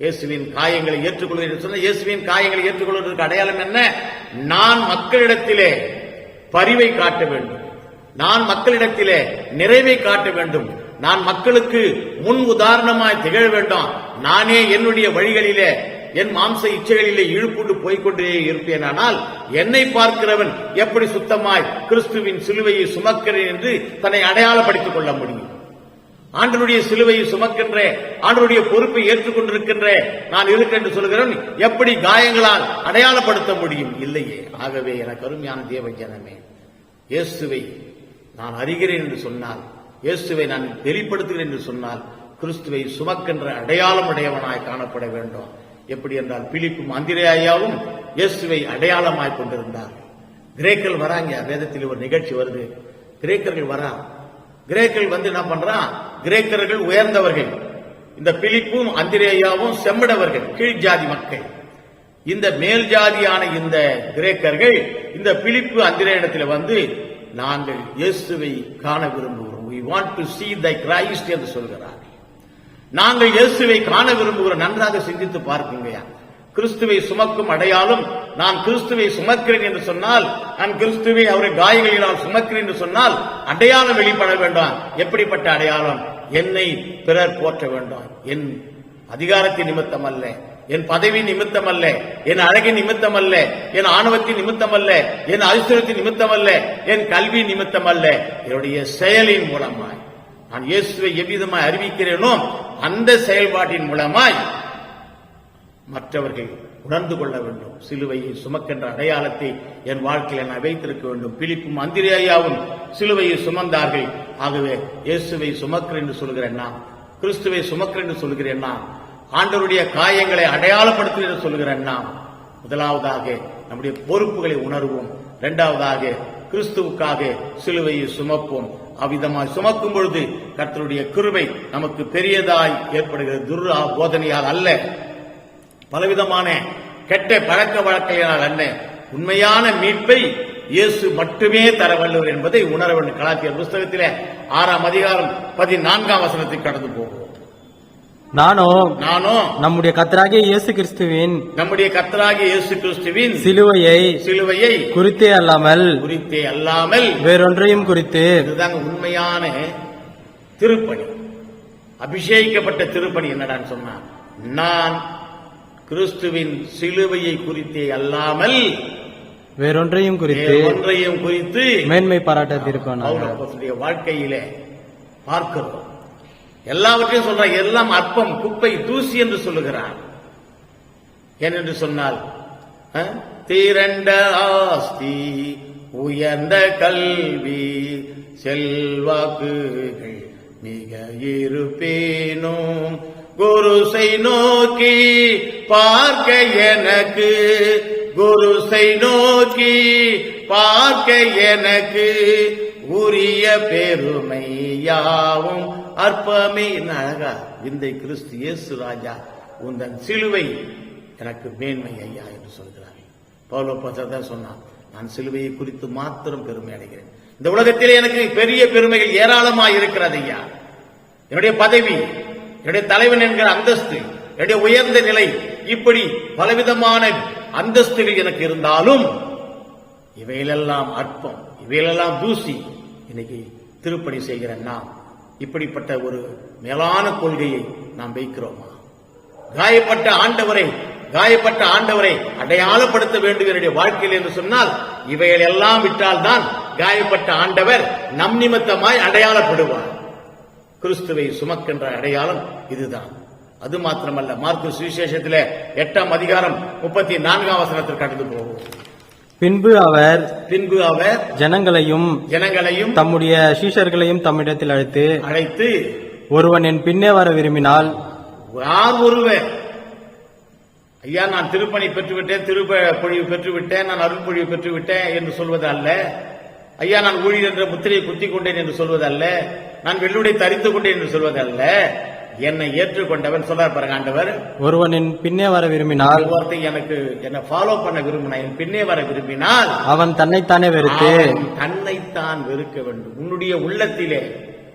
இயேசுவின் காயங்களை ஏற்றுக்கொள்கிறேன் சொன்ன, இயேசுவின் காயங்களை ஏற்றுக்கொள்வதற்கு அடையாளம் என்ன? நான் மக்களிடத்திலே பரிவை காட்ட வேண்டும், நான் மக்களிடத்திலே நிறைவை காட்ட வேண்டும், நான் மக்களுக்கு முன் உதாரணமாய் திகழ வேண்டும். நானே என்னுடைய வழிகளிலே, என் மாம்ச இச்சைகளிலே இழுப்புண்டு போய்கொண்டே இருப்பேனானால் என்னை பார்க்கிறவன் எப்படி சுத்தமாய் கிறிஸ்துவின் சிலுவையை சுமக்கிறேன் என்று தன்னை அடையாளப்படுத்திக் கொள்ள முடியும்? ஆண்டவருடைய சிலுவையை சுமக்கின்ற, ஆண்டவருடைய பொறுப்பை ஏற்றுக்கொண்டிருக்கின்ற நான் இருக்கேன் என்று சொல்கிறேன் எப்படி காயங்களால் அடையாளப்படுத்த முடியும்? இல்லையே. ஆகவே எனக்கு அருமையான தேவ ஜனமே, இயேசுவை நான் அறிகிறேன் என்று சொன்னால், இயேசுவை நான் வெளிப்படுத்துகிறேன் என்று சொன்னால், கிறிஸ்துவை சுமக்கின்ற அடையாளம் உடையவனாய் காணப்பட வேண்டும். எப்படி என்றால், பிலிப்பும் அந்திரேயாவும் இயேசுவை அடையாளமாய் கொண்டிருந்தார். கிரேக்கர்கள் வராங்க, வேதத்தில் ஒரு நிகழ்ச்சி வருது. கிரேக்கர்கள் வந்து என்ன பண்றான்? கிரேக்கர்கள் உயர்ந்தவர்கள், இந்த பிலிப்பும் அந்திரேயாவும் செம்மடவர்கள், கீழ் ஜாதி மக்கள். இந்த மேல் ஜாதியான இந்த கிரேக்கர்கள் இந்த பிலிப்பு அந்திரேயிடத்தில் வந்து, நாங்கள் இயேசுவை காண விரும்புகிறோம், we want to see thy Christ என்று சொல்கிறார். நாங்கள் இயேசுவை காண விரும்புகிறோம். நன்றாக சிந்தித்து பார்க்குங்கயா. கிறிஸ்துவை சுமக்கும் அடையாளம், நான் கிறிஸ்துவை சுமக்கிறேன் என்று சொன்னால், நான் கிறிஸ்துவை அவருடைய காயங்களினால் சுமக்கிறேன் என்று சொன்னால் அடையாளம் வெளிப்பட வேண்டாம். எப்படிப்பட்ட அடையாளம்? என்னை பிறர் போற்ற வேண்டாம். என் அதிகாரத்தின் நிமித்தம் அல்ல, என் பதவி நிமித்தம் அல்ல, என் அழகின் நிமித்தம் அல்ல, என் ஆணவத்தின் நிமித்தம் அல்ல, என் ஐஸ்வர்யத்தின் நிமித்தம் அல்ல, என் கல்வி நிமித்தம் அல்ல, என்னுடைய செயலின் மூலமாய் நான் இயேசுவை எவ்விதமாய் அறிவிக்கிறேனோ அந்த செயல்பாட்டின் மூலமாய் மற்றவர்கள் உணர்ந்து கொள்ள வேண்டும். சிலுவையை சுமக்கின்ற அடையாளத்தை என் வாழ்க்கையில் நான் வைத்திருக்க வேண்டும். பிலிப்பும் அந்திரேயாவும் சிலுவையை சுமந்தார்கள். ஆகவே இயேசுவை சுமக்கிறேன் என்று சொல்கிறேன் நான், கிறிஸ்துவை சுமக்கிறேன் என்று சொல்கிறேன் நான், ஆண்டவருடைய காயங்களை அடையாளப்படுத்துகிறேன் என்று சொல்கிறேன் நான். முதலாவதாக நம்முடைய பொறுப்புகளை உணர்வோம். இரண்டாவதாக, கிறிஸ்துவுக்காக சிலுவையை சுமப்போம். அவ்விதமாய் சுமக்கும் பொழுது கர்த்தருடைய கிருபை நமக்கு பெரியதாய் ஏற்படுகிறது. துர்ரா போதனையால் அல்ல, பலவிதமான கெட்ட பழக்க வழக்கையினால் அல்ல, உண்மையான மீட்பை இயேசு மட்டுமே தர வல்லவர் என்பதை உணர வேண்டும். கலாத்தியர் புஸ்தகத்திலே 6ஆம் அதிகாரம் 14ஆம் வசனத்தை கடந்து போவோம். நானோ நம்முடைய கர்த்தராகிய இயேசு கிறிஸ்துவின் சிலுவையை குறித்தே அல்லாமல் வேறொன்றையும் குறித்து. இதுதாங்க உண்மையான திருப்பணி, அபிஷேகிக்கப்பட்ட திருப்பணி. என்னடான்னு சொன்னா, நான் கிறிஸ்துவின் சிலுவையை குறித்தே அல்லாமல் வேறொன்றையும் குறித்து மேன்மை பாராட்டியிருப்பான். வாழ்க்கையிலே பார்க்கிறோம். எல்லாவற்றையும் சொல்ற, எல்லாம் அற்பம், குப்பை, தூசி என்று சொல்லுகிறார். ஏனென்று சொன்னால், திரண்ட ஆஸ்தி, உயர்ந்த கல்வி, செல்வாக்குகள் மிக இருப்பேனும் குருசை நோக்கி பார்க்க எனக்கு, குருசை நோக்கி பார்க்க எனக்கு உரிய பெருமை யாவும் அற்பமே. அழகா விந்தை கிறிஸ்து இயேசு ராஜா, உந்தன் சிலுவை எனக்கு மேன்மை ஐயா என்று சொல்கிறார். பவுல் அப்போஸ்தலன் சொன்னான், நான் சிலுவையை குறித்து மாத்திரம் பெருமை அடைகிறேன். இந்த உலகத்திலே எனக்கு பெரிய பெருமைகள் ஏராளமாக இருக்கிறது ஐயா. என்னுடைய பதவி, என்னுடைய தலைவன் என்கிற அந்தஸ்து, என்னுடைய உயர்ந்த நிலை, இப்படி பலவிதமான அந்தஸ்துகள் எனக்கு இருந்தாலும் இவைகளெல்லாம் அற்பம், இவைகளெல்லாம் தூசி. இன்னைக்கு திருப்பணி செய்கிற நாம் இப்படிப்பட்ட ஒரு மேலான கொள்கையை நாம் வைக்கிறோமா? காயப்பட்ட ஆண்டவரை அடையாளப்படுத்த வேண்டும் என்னுடைய வாழ்க்கையில் என்று சொன்னால், இவைகள் எல்லாம் விட்டால் தான் காயப்பட்ட ஆண்டவர் நம் நிமித்தமாய் அடையாளப்படுவார். கிறிஸ்துவை சுமக்கின்ற அடையாளம் இதுதான். அது மாத்திரமல்ல, மார்க்கு சுவிசேஷத்திலே 8ஆம் அதிகாரம் 34ஆம் வசனத்திற்கு கடந்து போவோம். பின்பு அவர் ஜனங்களையும் தம்முடைய சீஷர்களையும் தம்மிடத்தில் அழைத்து, ஒருவன் என் பின்னே வர விரும்பினால், யார் ஒருவர், ஐயா நான் திருப்பணி பெற்றுவிட்டேன், திருப்பொழிவு பெற்றுவிட்டேன், நான் அருள்பொழிவு பெற்றுவிட்டேன் என்று சொல்வது அல்ல. ஐயா நான் ஊழியர் என்ற முத்திரையை குத்திக் கொண்டேன் என்று சொல்வது அல்ல. நான் வெள்ளுடை தரித்துக் கொண்டேன் என்று சொல்வது அல்ல. என்னை ஏற்றுக்கொண்டவன் சொல்றார் பாருங்க ஆண்டவர், ஒருவன் என் பின்னே வர விரும்பினால், எனக்கு என்ன ஃபாலோ பண்ண விரும்பினா, என் பின்னே வர விரும்பினால், அவன் தன்னைத்தானே வெறுத்து தன்னைத்தான் வெறுக்க வேண்டும். உன்னுடைய உள்ளத்திலே,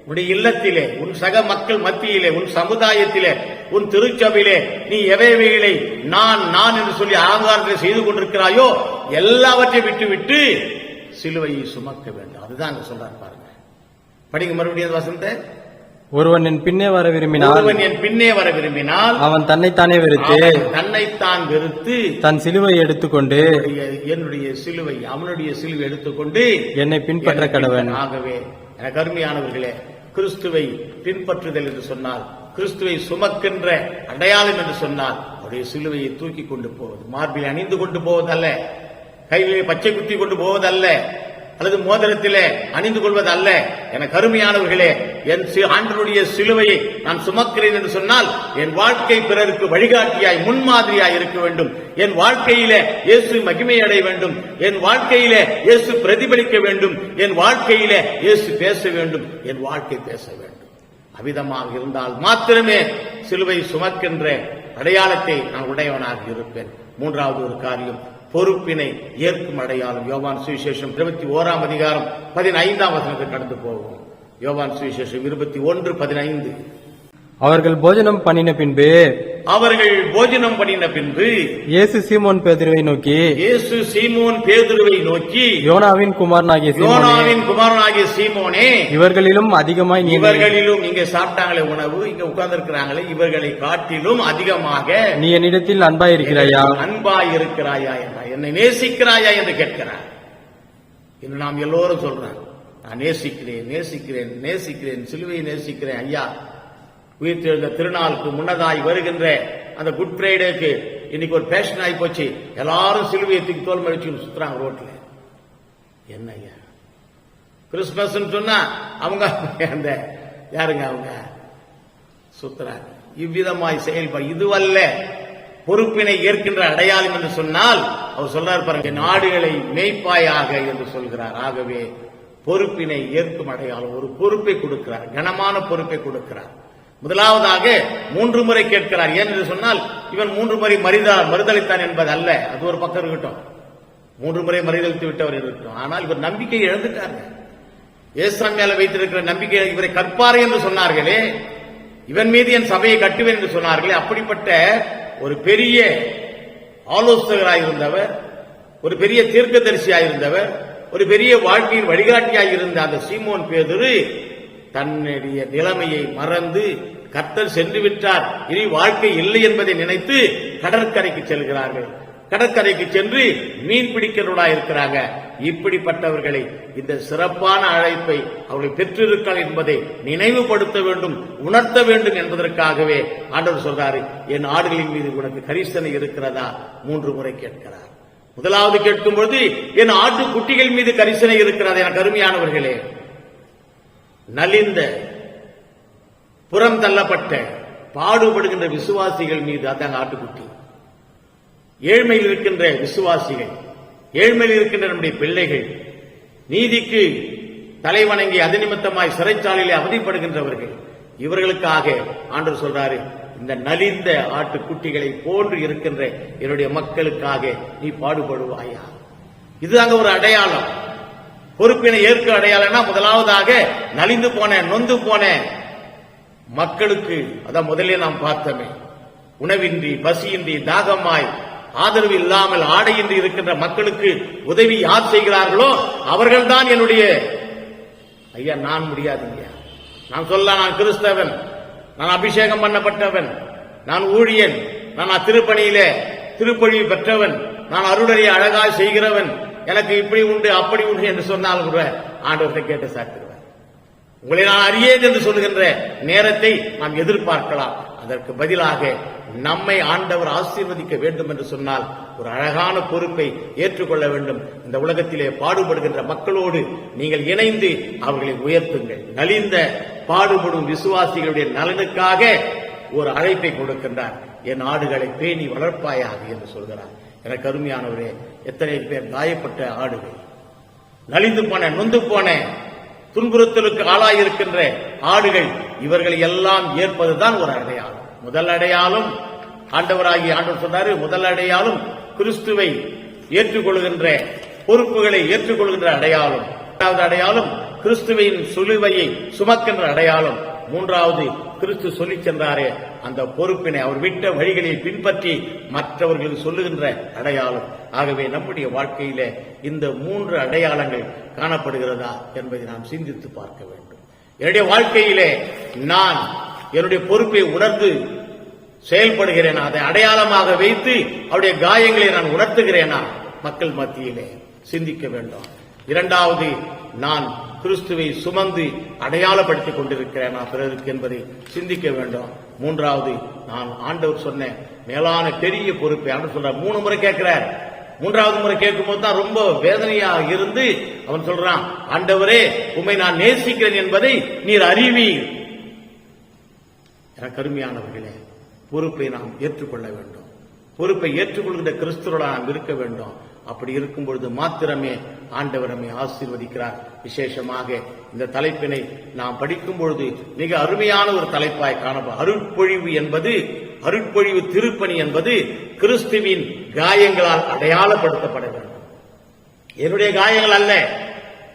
உன்னுடைய இல்லத்திலே, உன் சக மக்கள் மத்தியிலே, உன் சமுதாயத்திலே, உன் திருச்சபையிலே நீ எவைகளை நான் என்று சொல்லி ஆங்காரத்தில் செய்து கொண்டிருக்கிறாயோ எல்லாவற்றையும் விட்டு சிலுவையை சுமக்க வேண்டும். அதுதான் அங்க சொல்றாரு பாருங்க. படிங்க மறுபடியும் வசனத்தை. ஒருவன் என் பின்னே வர விரும்பினால் அவன் தன்னைத்தானே வெறுத்து தன் சிலுவை எடுத்துக்கொண்டு, என்னுடைய சிலுவை, அவனுடைய சிலுவை எடுத்துக்கொண்டு என்னை பின்பற்ற கடவன். ஆகவே எனக்கு அருமையானவர்களே, கிறிஸ்துவை பின்பற்றுதல் என்று சொன்னால், கிறிஸ்துவை சுமக்கின்ற அடையாளம் என்று சொன்னால், அவருடைய சிலுவையை தூக்கி கொண்டு போவது, மார்பில் அணிந்து கொண்டு போவதல்ல, கையிலே பச்சை குத்தி கொண்டு போவதல்ல, அல்லது மோதிரத்திலே அணிந்து கொள்வது அல்ல. எனக்கு அருமையானவர்களே, என் ஆண்டவருடைய சிலுவையை நான் சுமக்கிறேன் என்று சொன்னால், என் வாழ்க்கை பிறருக்கு வழிகாட்டியாய், முன்மாதிரியாய் இருக்க வேண்டும். என் வாழ்க்கையிலே இயேசு மகிமை அடைய வேண்டும். என் வாழ்க்கையிலே இயேசு பிரதிபலிக்க வேண்டும். என் வாழ்க்கையிலே இயேசு பேச வேண்டும். என் வாழ்க்கை பேச வேண்டும். அவ்விதமாக இருந்தால் மாத்திரமே சிலுவை சுமக்கின்ற அடையாளத்தை நான் உடையவனாக இருப்பேன். மூன்றாவது ஒரு காரியம், பொறுப்பினை ஏற்கும் அடையாளம். யோவான் சுவிசேஷம் 21ஆம் அதிகாரம் 15ஆம் வசனத்தை கடந்து போவோம். யோவான் சுவிசேஷம் 21:15. அவர்கள் போஜனம் பண்ணின பின்பு இயேசு சீமோன் பேதுருவை நோக்கி, யோனாவின் குமாரனாகிய சீமோனே, இவர்களிலும் அதிகமாய், இவர்களிலும் இங்க சாப்பிட்டாங்களே உணவு, இங்க உட்கார்ந்து இருக்கிறாங்களே, இவர்களை காட்டிலும் அதிகமாக நீ என்னிடத்தில் அன்பாயிருக்கிறாயா என்றார். என்னை நேசிக்கிறாயா என்று கேட்கிறார். இன்று நாம் எல்லோரும் சொல்றோம், நான் நேசிக்கிறேன், சிலுவையை நேசிக்கிறேன். ஐயா, உயிர்த்தெழுந்த திருநாளுக்கு முன்னதாய் வருகின்ற அந்த குட் ஃப்ரைடேக்கு இன்னைக்கு ஒரு பேஷன் ஆகி போச்சு. எல்லாரும் சிலுவையை தூக்கி தோல் மடிச்சு சுத்துறாங்க ரோட்ல. என்ன ஐயா, கிறிஸ்துமஸ் சொன்னா அவங்க அந்த யாருங்க அவங்க சுத்துறாங்க. இவ்விதமாய் செயல்பா இதுவல்ல பொறுப்பினை ஏற்கின்ற அடையாளம் என்று சொன்னால், அவர் சொல்றார் பாருங்க, நாடுகளை மேய்ப்பாயாக என்று சொல்கிறார். ஆகவே பொறுப்பினை ஏற்கும் அடையாளம், ஒரு பொறுப்பை கொடுக்கிறார், கனமான பொறுப்பை கொடுக்கிறார். முதலாவதாக 3 முறை கேட்கிறார். ஏன் என்று சொன்னால் இவன் 3 முறை மறுதளித்தான் என்பது அல்ல, அது ஒரு பக்கம் இருக்கட்டும், 3 முறை மறுதளித்து விட்டவர் இருக்கட்டும். ஆனால் இவர் நம்பிக்கையை இழந்துட்டாங்க. இயேசுவின் மேல வைத்திருக்கிற நம்பிக்கை, இவரை கற்பாரை என்று சொன்னார்களே, இவன் மீது என் சபையை கட்டுவேன் என்று சொன்னார்களே, அப்படிப்பட்ட ஒரு பெரிய ஆலோசகராயிருந்தவர், ஒரு பெரிய தீர்க்கதரிசியாயிருந்தவர், ஒரு பெரிய வாழ்க்கையின் வழிகாட்டியாயிருந்த அந்த சீமோன் பேதுரு தன்னுடைய நிலைமையை மறந்து கர்த்தர் சென்று விட்டார், இனி வாழ்க்கை இல்லை என்பதை நினைத்து கடற்கரைக்கு செல்கிறார்கள். கடற்கரைக்கு சென்று மீன் பிடிக்கிறவர்களாக இருக்கிறாங்க. இப்படிப்பட்டவர்களை இந்த சிறப்பான அழைப்பை அவர்கள் பெற்றிருக்கிறார் என்பதை நினைவுபடுத்த வேண்டும், உணர்த்த வேண்டும் என்பதற்காகவே ஆண்டவர் சொல்றாரு, என் ஆடுகளின் மீது உனக்கு கரிசனை இருக்கிறதா? 3 முறை கேட்கிறார். முதலாவது கேட்கும் பொழுது என் ஆட்டு குட்டிகள் மீது கரிசனை இருக்கிறதா? எனக்கு அருமையானவர்களே, நலிந்த புறம் தள்ளப்பட்ட பாடுபடுகின்ற விசுவாசிகள் மீது, அதாங்க ஆட்டுக்குட்டி. ஏழ்மையில் இருக்கின்ற விசுவாசிகள், ஏழ்மையில் இருக்கின்ற நம்முடைய பிள்ளைகள், நீதிக்கு தலைவணங்கி அது நிமித்தமாய் சிறைச்சாலையிலே அவதிப்படுகின்றவர்கள், இவர்களுக்காக ஆண்டவர் சொல்றாரு, இந்த நலிந்த ஆட்டுக்குட்டிகளை போன்று இருக்கின்ற என்னுடைய மக்களுக்காக நீ பாடுபடுவாயா? இதுதாங்க ஒரு அடையாளம். பொறுப்பினை ஏற்க அடையாளம்னா முதலாவதாக நலிந்து போன, நொந்து போன மக்களுக்கு, அதான் முதலே நாம் பார்த்தோமே, உணவின்றி, பசியின்றி, தாகமாய், ஆதரவு இல்லாமல், ஆடையின்றி இருக்கின்ற மக்களுக்கு உதவி யார் செய்கிறார்களோ அவர்கள்தான் என்னுடைய ஐயா. நான் முடியாதுங்க, நான் சொல்ல, நான் கிறிஸ்தவன், நான் அபிஷேகம் பண்ணப்பட்டவன், நான் ஊழியன், நான் திருப்பணியிலே திருப்பொழிவு பெற்றவன், நான் அருளறையை அழகாய் செய்கிறவன், எனக்கு இப்படி உண்டு அப்படி உண்டு என்று சொன்னால் கூட ஆண்டவர்களை கேட்டு சாட்டுவார். உங்களை நான் அறியேன் என்று சொல்லுகின்ற நேரத்தை நாம் எதிர்பார்க்கலாம். அதற்கு பதிலாக நம்மை ஆண்டவர் ஆசீர்வதிக்க வேண்டும் என்று சொன்னால் ஒரு அழகான பொறுப்பை ஏற்றுக்கொள்ள வேண்டும். இந்த உலகத்திலே பாடுபடுகின்ற மக்களோடு நீங்கள் இணைந்து அவர்களை உயர்த்துங்கள். நலிந்த பாடுபடும் விசுவாசிகளுடைய நலனுக்காக ஒரு அழைப்பை கொடுக்கின்றார். என் ஆடுகளை பேணி வளர்ப்பாயாக என்று சொல்கிறார். எனக்கு அருமையானவரே, எத்தனை பேர் காயப்பட்ட ஆடுகள், நலிந்து போன, நொந்து போன, துன்புறுத்தலுக்கு ஆளாயிருக்கின்ற ஆடுகள், இவர்களை எல்லாம் ஏற்பதுதான் ஒரு அடையாளம். முதல் அடையாளம் ஆண்டவர் சொன்னாரு, முதல் அடையாளம் கிறிஸ்துவை ஏற்றுக்கொள்கின்ற, பொறுப்புகளை ஏற்றுக்கொள்கின்ற அடையாளம். இரண்டாவது அடையாளம் கிறிஸ்துவின் சிலுவையை சுமக்கின்ற அடையாளம். மூன்றாவது கிறிஸ்து சொல்லிச் சென்றாரே அந்த பொறுப்பினை, அவர் விட்ட வழிகளை பின்பற்றி மற்றவர்களுக்கு சொல்லுகின்ற அடையாளம். ஆகவே நம்முடைய வாழ்க்கையில இந்த 3 அடையாளங்கள் காணப்படுகிறதா என்பதை நாம் சிந்தித்து பார்க்க வேண்டும். என்னுடைய வாழ்க்கையிலே நான் என்னுடைய பொறுப்பை உணர்ந்து செயல்படுகிறேனா? அதை அடையாளமாக வைத்து அவருடைய காயங்களை நான் உணர்த்துகிறேனா? மக்கள் மத்தியிலே சிந்திக்க வேண்டும். இரண்டாவது, நான் கிறிஸ்துவை சுமந்து அடையாளப்படுத்திக் கொண்டிருக்கிறேனா பிறருக்கு என்பதை சிந்திக்க வேண்டும். மூன்றாவது, நான் ஆண்டவர் சொன்ன மேலான பெரிய பொறுப்பை ஆண்டவர் சொல்றார். 3 முறை கேட்கிறார். 3வது முறை கேட்கும் போது தான் ரொம்ப வேதனையாக இருந்து அவன் சொல்றான், ஆண்டவரே உம்மை நான் நேசிக்கிறேன் என்பதை நீர் அறிவீர். எனக்கு அருமையானவர்களே, பொறுப்பை நாம் ஏற்றுக்கொள்ள வேண்டும். பொறுப்பை ஏற்றுக்கொள்கின்ற கிறிஸ்துவர்களாக நாம் இருக்க வேண்டும். அப்படி இருக்கும் பொழுது மாத்திரமே ஆண்டவர் நம்மை ஆசீர்வதிக்கிறார். விசேஷமாக இந்த தலைப்பினை நாம் படிக்கும் பொழுது மிக அருமையான ஒரு தலைப்பாய் காணப்படும். அருட்பொழிவு என்பது, அருட்பொழிவு திருப்பணி என்பது கிறிஸ்துவின் காயங்களால் அடையாளப்படுத்தப்பட வேண்டும். என்னுடைய காயங்கள் அல்ல,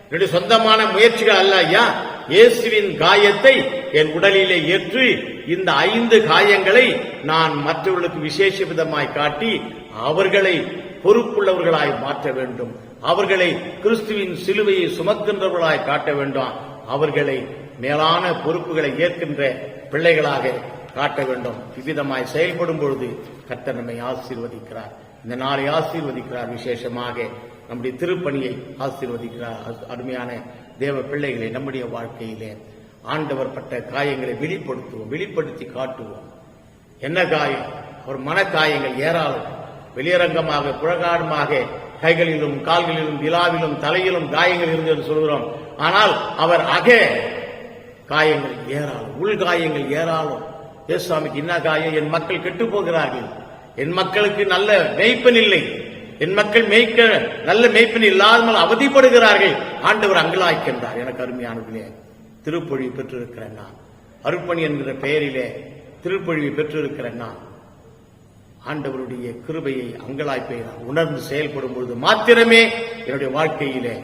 என்னுடைய சொந்தமான முயற்சிகள் அல்ல. ஐயா, இயேசுவின் காயத்தை என் உடலிலே ஏற்று இந்த 5 காயங்களை நான் மற்றவர்களுக்கு விசேஷ விதமாய் காட்டி அவர்களை பொறுப்புள்ளவர்களாய் மாற்ற வேண்டும். அவர்களை கிறிஸ்துவின் சிலுவையை சுமக்கின்றவர்களாய் காட்ட வேண்டும். அவர்களை மேலான பொறுப்புகளை ஏற்கின்ற பிள்ளைகளாக காட்ட வேண்டும். இவ்விதமாய் செயல்படும் பொழுது கர்த்தர் நம்மை ஆசீர்வதிக்கிறார். இந்த நாளை ஆசீர்வதிக்கிறார். விசேஷமாக நம்முடைய திருப்பணியை ஆசீர்வதிக்கிறார். அருமையான தேவ பிள்ளைகளை, நம்முடைய வாழ்க்கையிலே ஆண்டவர் பட்ட காயங்களை வெளிப்படுத்துவோம், வெளிப்படுத்தி காட்டுவோம். என்ன காயம்? அவர் மனக்காயங்கள் ஏராளம். வெளியரங்கமாக, புறகாடமாக, கைகளிலும் கால்களிலும் விழாவிலும் தலையிலும் காயங்கள் இருந்தது சொல்கிறோம். ஆனால் அவர் காயங்கள் ஏராளம், உள்காயங்கள் ஏராளம். இயேசுவாமிக்கு என்ன காயம்? என் மக்கள் கெட்டு போகிறார்கள், என் மக்களுக்கு நல்ல மேய்ப்பன் இல்லை, என் மக்கள் மேய்க்க நல்ல மேய்ப்பின் இல்லாமல் அவதிப்படுகிறார்கள். ஆண்டவர் அங்கலாய்க்கின்றார். எனக்கு அருமையானதிலே திருப்பொழிவு பெற்றிருக்கிறேன் நான். அருப்பணி என்கிற பெயரிலே திருப்பொழிவு பெற்றிருக்கிறேன் நான். ஆண்டவருடைய கிருபையை அங்கலாய்ப்பை நான் உணர்ந்து செயல்படும் பொழுது மாத்திரமே என்னுடைய வாழ்க்கையிலே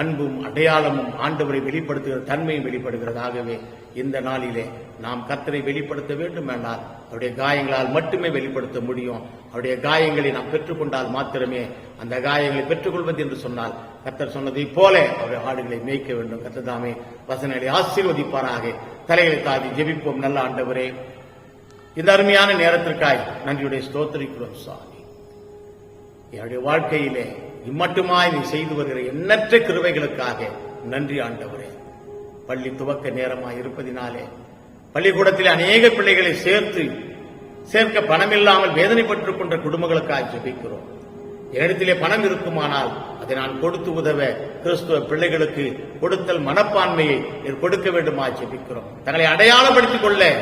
அன்பும் அடையாளமும் ஆண்டவரை வெளிப்படுத்துகிற தன்மையும் வெளிப்படுகிறதாகவே இந்த நாளிலே நாம் கர்த்தரை வெளிப்படுத்த வேண்டும் என்றால் அவருடைய காயங்களால் மட்டுமே வெளிப்படுத்த முடியும். அவருடைய காயங்களை நாம் பெற்றுக்கொண்டால் மாத்திரமே அந்த காயங்களை பெற்றுக்கொள்வது என்று சொன்னால் கர்த்தர் சொன்னதை போல அவருடைய ஆடுகளை மேய்க்க வேண்டும். கர்த்தர் தாமே வசனங்களை ஆசீர்வதிப்பாராக. தலைகளை தாதி ஜெபிப்போம். நல்ல ஆண்டவரே, இந்த அருமையான நேரத்திற்காய் நன்றியுடைய ஸ்தோத்திரிக்கிறோம் சுவாமி. என்னுடைய வாழ்க்கையிலே இம்மட்டுமாய் நீ செய்து வருகிற எண்ணற்ற கிருபைகளுக்காக நன்றி ஆண்டவரே. பள்ளி துவக்க நேரமாய் இருப்பதினாலே பள்ளிக்கூடத்தில் அநேக பிள்ளைகளை சேர்க்க பணமில்லாமல் வேதனைப்பட்டுக் கொண்ட குடும்பங்களுக்காக ஜெபிக்கிறோம். என்னிடத்திலே பணம் இருக்குமானால் அதை நான் கொடுத்து உதவ கிறிஸ்துவ பிள்ளைகளுக்கு கொடுத்தல் மனப்பான்மையை கொடுக்க வேண்டுமா ஜெபிக்கிறோம். தங்களை அடையாளப்படுத்திக் கொள்ள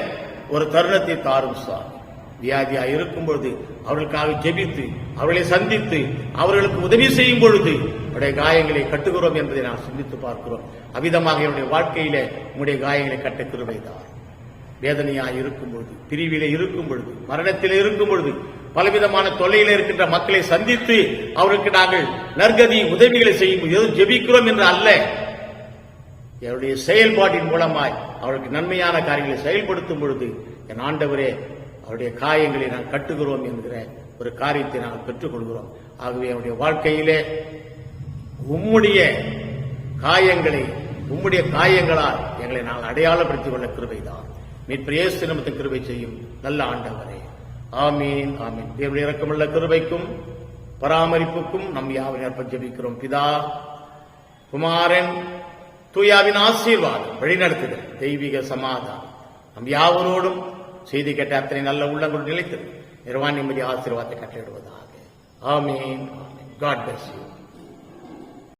ஒரு தருணத்தை தாரும் சுவாமி. வியாதியா இருக்கும் பொழுது அவர்களுக்காக ஜெபித்து அவர்களை சந்தித்து அவர்களுக்கு உதவி செய்யும் பொழுது அவருடைய காயங்களை கட்டுகிறோம் என்பதை நான் சிந்தித்து பார்க்கிறோம். அவ்விதமாக என்னுடைய வாழ்க்கையில உங்களுடைய காயங்களை கட்ட கிருபைதான். வேதனையா இருக்கும் பொழுது, பிரிவிலே இருக்கும் பொழுது, மரணத்திலே இருக்கும் பொழுது, பலவிதமான தொல்லையில இருக்கின்ற மக்களை சந்தித்து அவருக்கு நாங்கள் நற்கதி உதவிகளை செய்யும் ஏதோ ஜெபிக்கிறோம் என்று அல்ல, என்னுடைய செயல்பாட்டின் மூலமாய் அவருக்கு நன்மையான காரியங்களை செயல்படுத்தும் பொழுது என் ஆண்டவரே அவருடைய காயங்களை நான் கட்டுகிறோம் என்கிற ஒரு காரியத்தை நாங்கள் பெற்றுக் கொள்கிறோம். ஆகவே அவருடைய வாழ்க்கையிலே உம்முடைய காயங்களால் எங்களை நாங்கள் அடையாளப்படுத்திக் கொள்ள கிருபைதான். மீட்பர் இயேசு நாமத்தில் கிருபை செய்யும் நல்ல ஆண்டவரே. ஆமீன், ஆமீன். தேவனுடைய இரக்கமுள்ள கிருபைக்கும் பராமரிப்புக்கும் நம் யாவரையும் அர்ப்பணிக்கிறோம். பிதா, குமாரன், தூயாவின் ஆசீர்வாதம், வழிநடத்துதல், தெய்வீக சமாதானம் நம் யாவரோடும் செய்தி கேட்ட அத்தனை நல்ல உள்ளங்கள் நிலைத்தது நிர்வாண நிம்மதி ஆசீர்வாதத்தை கட்டளிடுவதாக. ஆமீன். God bless you.